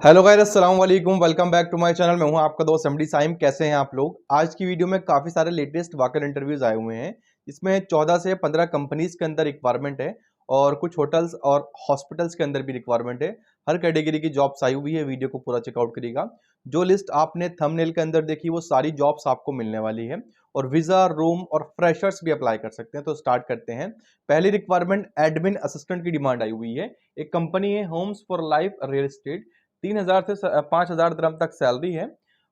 Hello guys, अस्सलाम वालेकुम। Welcome back to my channel. मैं हूं आपका दोस्त एमडी साइम। कैसे हैं आप लोग? आज की वीडियो में काफ़ी सारे लेटेस्ट वैकेंट इंटरव्यूज आए हुए हैं। इसमें 14 से 15 कंपनीज के अंदर रिक्वायरमेंट है और कुछ होटल्स और हॉस्पिटल्स के अंदर भी रिक्वायरमेंट है। हर कैटेगरी की जॉब्स आई हुई है। वीडियो को पूरा चेकआउट करिएगा। जो लिस्ट आपने थंबनेल के अंदर देखी वो सारी जॉब्स आपको मिलने वाली है और वीज़ा, रूम और फ्रेशर्स भी अप्लाई कर सकते हैं। तो स्टार्ट करते हैं। पहली रिक्वायरमेंट एडमिन असिस्टेंट की डिमांड आई हुई है। एक कंपनी है Holmes for life real estate. 3,000 से 5,000 दिरहम तक सैलरी है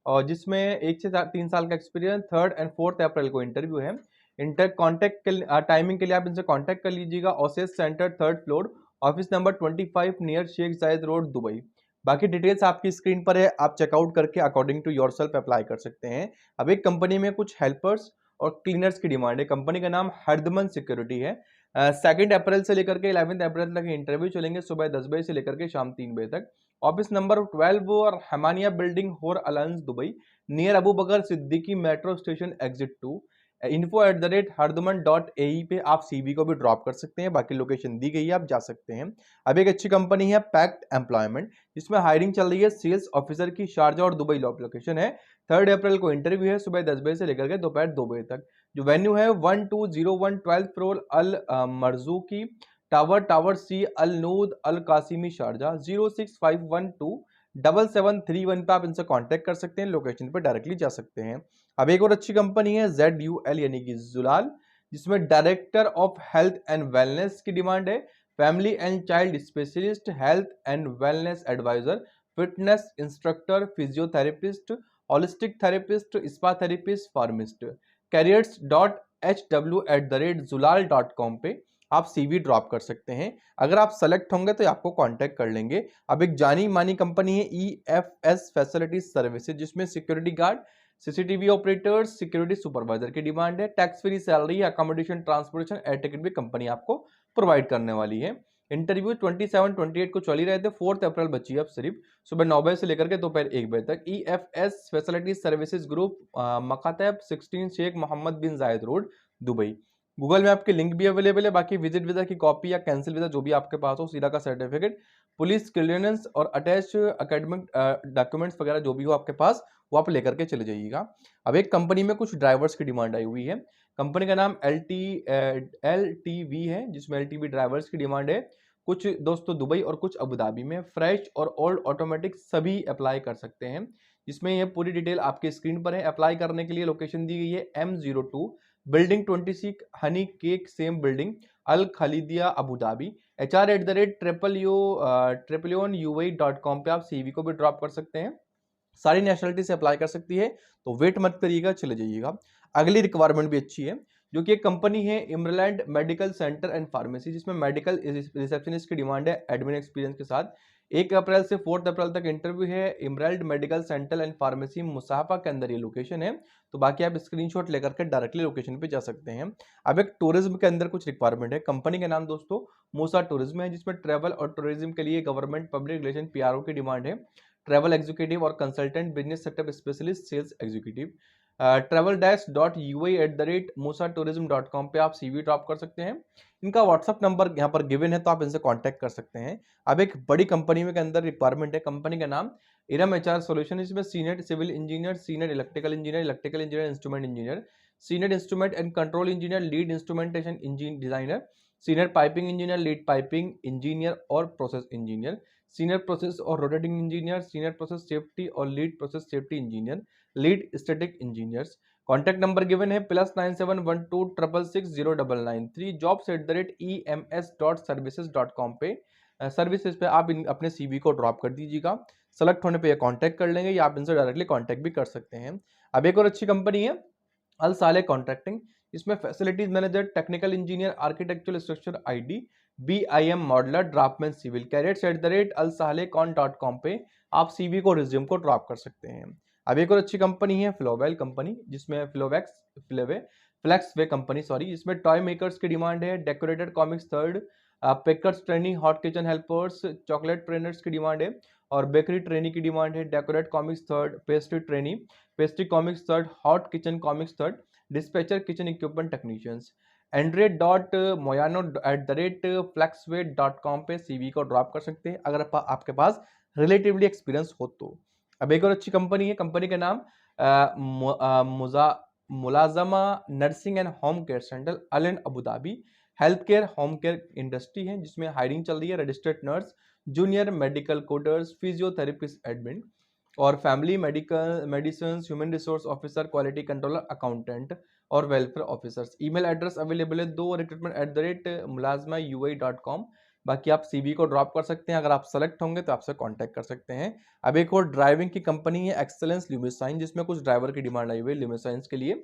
और जिसमें 1 से 3 साल का एक्सपीरियंस। 3 और 4 अप्रैल को इंटरव्यू है। इंटर कॉन्टैक्ट टाइमिंग के लिए आप इनसे कॉन्टैक्ट कर लीजिएगा। Oasis centre, 3rd floor, office number 25 near Sheikh Zayed road, Dubai. बाकी डिटेल्स आपकी स्क्रीन पर है, आप चेकआउट करके अकॉर्डिंग टू योरसेल्फ अप्लाई कर सकते हैं। अब एक कंपनी में कुछ हेल्पर्स और क्लीनर्स की डिमांड है। कंपनी का नाम हरदमन सिक्योरिटी है। 2 अप्रैल से लेकर के 11 अप्रैल तक इंटरव्यू चलेंगे, सुबह 10 बजे से लेकर के शाम 3 बजे तक। ऑफिस नंबर 12 और हमानिया बिल्डिंग, होर अलायंस, Dubai, near Abu Bakr Siddique metro station, exit 2। info@hardman.ae पे आप सीवी को भी ड्रॉप कर सकते हैं। बाकी लोकेशन दी गई है, आप जा सकते हैं। अब एक अच्छी कंपनी है पैक्ट एम्प्लॉयमेंट, जिसमें हायरिंग चल रही है सेल्स ऑफिसर की। शारजा और दुबई लोकेशन है। 3 अप्रैल को इंटरव्यू है, सुबह 10 बजे से लेकर के दोपहर 2 बजे तक। जो वेन्यू है 1201 12th फ्लोर, अल मरजूकी टावर सी, अल नूद अल कासिमी, शारजा। 06512 7731 पे आप इनसे कांटेक्ट कर सकते हैं। लोकेशन पे डायरेक्टली जा सकते हैं। अब एक और अच्छी कंपनी है ZUL यानी कि जुलाल, जिसमें director of health and wellness की डिमांड है। Family and child specialist, health and wellness adviser, fitness instructor, physiotherapist, holistic therapist, spa therapist, pharmacist. careers.hw@zulal.com पे आप सीवी ड्रॉप कर सकते हैं। अगर आप सेलेक्ट होंगे तो आपको कांटेक्ट कर लेंगे। अब एक जानी मानी कंपनी है EFS फैसिलिटीज सर्विसेज, जिसमें security guard, CCTV operators, security supervisor की डिमांड है। Tax free salary, accommodation, transportation, air ticket भी कंपनी आपको प्रोवाइड करने वाली है। इंटरव्यू 27-28 को चल ही रहे थे। 4 अप्रैल बची है अब सिर्फ, सुबह 9 बजे से लेकर के दोपहर 1 बजे तक। EFS फैसिलिटीज सर्विसेज ग्रुप, मकातब 16 Sheikh Mohammed bin Zayed road, Dubai. Google map के लिंक भी अवेलेबल है। बाकी विजिट वीजा की कॉपी या कैंसिल वीजा जो भी आपके पास हो, सीधा का सर्टिफिकेट, पुलिस क्लियरेंस और अटैच एकेडमिक डॉक्यूमेंट्स वगैरह जो भी हो आपके पास, वो आप लेकर के चले जाइएगा। अब एक कंपनी में कुछ ड्राइवर्स की डिमांड आई हुई है। कंपनी का नाम LTV है, जिसमें LTV ड्राइवर्स की डिमांड है। कुछ दोस्तों दुबई और कुछ अबू धाबी में। फ्रेश और ओल्ड ऑटोमेटिक सभी अप्लाई कर सकते हैं। जिसमें ये पूरी डिटेल आपके स्क्रीन पर है। अप्लाई करने के लिए लोकेशन दी गई है M02 building 26 honey cake same building, Al Khalidiya, Abu Dhabi. HR@triple-on-ui.com पे आप सीवी को भी ड्रॉप कर सकते हैं। सारी नेशनलिटी से अप्लाई कर सकती है, तो वेट मत करिएगा, चले जाइएगा। अगली रिक्वायरमेंट भी अच्छी है, जो कि एक कंपनी है इमरलैंड मेडिकल सेंटर एंड फार्मेसी, जिसमें मेडिकल रिसेप्शनिस्ट की डिमांड है एडमिन एक्सपीरियंस के साथ। 1 अप्रैल से 4 अप्रैल तक इंटरव्यू है। Emerald medical centre and pharmacy, मुसाफा के अंदर ये लोकेशन है। तो बाकी आप स्क्रीनशॉट लेकर के डायरेक्टली लोकेशन पे जा सकते हैं। अब एक टूरिज्म के अंदर कुछ रिक्वायरमेंट है। कंपनी का नाम दोस्तों मूसा टूरिज्म है, जिसमें ट्रेवल और टूरिज्म के लिए गवर्नमेंट पब्लिक रिलेशन PRO की डिमांड है। ट्रैवल एग्जीक्यूटिव और consultant, business setup specialist, sales executive. travel-ui@musatourism.com पे आप सीवी ड्रॉप कर सकते हैं। इनका व्हाट्सअप नंबर यहाँ पर गिवन है, तो आप इनसे कांटेक्ट कर सकते हैं। अब एक बड़ी कंपनी में के अंदर रिक्वायरमेंट है। कंपनी का नाम इरम HR सोल्यूशन, इसमें senior civil engineer, senior electrical engineer, instrument engineer, senior instrument and control engineer, lead instrumentation designer, senior piping engineer, lead piping engineer और प्रोसेस इंजीनियर, सीनियर प्रोसेस और rotating engineer, senior process safety और lead process safety engineer, lead static engineers. Contact number given है +9712666099 jobs@ems.services.com पे services पे आप अपने CV को drop कर दीजिएगा। सेलेक्ट होने पे ये कांटेक्ट कर लेंगे या आप इनसे डायरेक्टली कांटेक्ट भी कर सकते हैं। अब एक और अच्छी कंपनी है अल साले कॉन्ट्रैक्टिंग, इसमें facilities manager, technical engineer, architectural structure ID, BIM modeller, draftsman civil. careers@alsalehcon.com पे आप सीवी को, रिज्यूम को ड्रॉप कर सकते हैं। अब एक और अच्छी कंपनी है फ्लोवेल कंपनी, जिसमें फ्लेक्सवे कंपनी सॉरी, जिसमें टॉय मेकर्स की डिमांड है। Decorated comics 3rd, peckers training, hot kitchen helpers, chocolate trainers की डिमांड है और बेकरी ट्रेनिंग की डिमांड है। Decorate comics 3rd, pastry training, pastry comics 3rd, hot kitchen comics 3rd, dispatcher kitchen equipment technicians. andre.moyano@flexway.com पे CV को drop कर सकते हैं। अगर आपके पास रिलेटिवली एक्सपीरियंस हो तो। अब एक और अच्छी कंपनी है, कंपनी का नाम मुलाजमा nursing and home care centre Al Ain Abu Dhabi health care home care industry है, जिसमें हायरिंग चल रही है registered nurse, junior medical coders, physiotherapist, admin और family medical medicine, human resource officer, quality controller, accountant और welfare officers. Email address available है दो recruitment@mulazmaui.com। बाकी आप सीवी को ड्रॉप कर सकते हैं, अगर आप सेलेक्ट होंगे तो आपसे कांटेक्ट कर सकते हैं। अब एक और ड्राइविंग की कंपनी है एक्सेलेंस लिमोसाइन, जिसमें कुछ ड्राइवर की डिमांड आई हुई है लिमोसाइंस के लिए।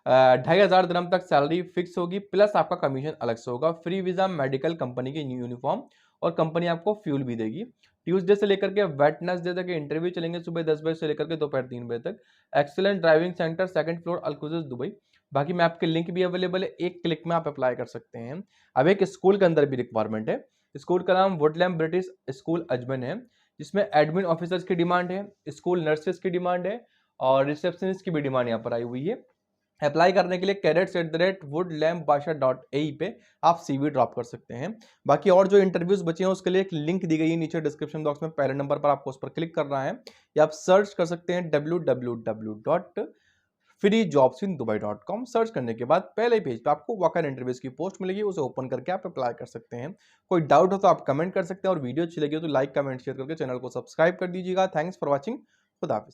2500 दिरहम तक सैलरी फिक्स होगी, प्लस आपका कमीशन अलग से होगा। फ्री वीजा, मेडिकल, कंपनी की न्यू यूनिफॉर्म और कंपनी आपको फ्यूल भी देगी। ट्यूसडे से लेकर के वेडनेसडे तक इंटरव्यू चलेंगे, सुबह 10 बजे से लेकर के दोपहर 3 बजे तक। Excellent driving centre, second floor, Al Quoz, Dubai. बाकी मैप के लिंक भी अवेलेबल है, एक क्लिक में आप अप्लाई कर सकते हैं। अब एक स्कूल के अंदर भी रिक्वायरमेंट है, स्कूल का नाम वुडलैंड ब्रिटिश स्कूल अजमन है, जिसमें एडमिन ऑफिसर्स की डिमांड है, स्कूल नर्सेस की डिमांड है और रिसेप्शनिस्ट की भी डिमांड यहाँ पर आई हुई है। अप्लाई करने के लिए cadets@woodlampbasha.ae पे आप सीवी ड्रॉप कर सकते हैं। बाकी और जो इंटरव्यूज बचे हैं उसके लिए एक लिंक दी गई है नीचे डिस्क्रिप्शन बॉक्स में, पहले नंबर पर आपको उस पर क्लिक करना है या आप सर्च कर सकते हैं www.freejobsindubai.com। सर्च करने के बाद पहले पेज पे आपको वॉक इन इंटरव्यूज की पोस्ट मिलेगी, उसे ओपन करके आप अप्लाई कर सकते हैं। कोई डाउट हो तो आप कमेंट कर सकते हैं और वीडियो अच्छी लगी हो तो लाइक कमेंट शेयर करके चैनल को सब्सक्राइब कर दीजिएगा। Thanks for watching. खुदा हाफिज।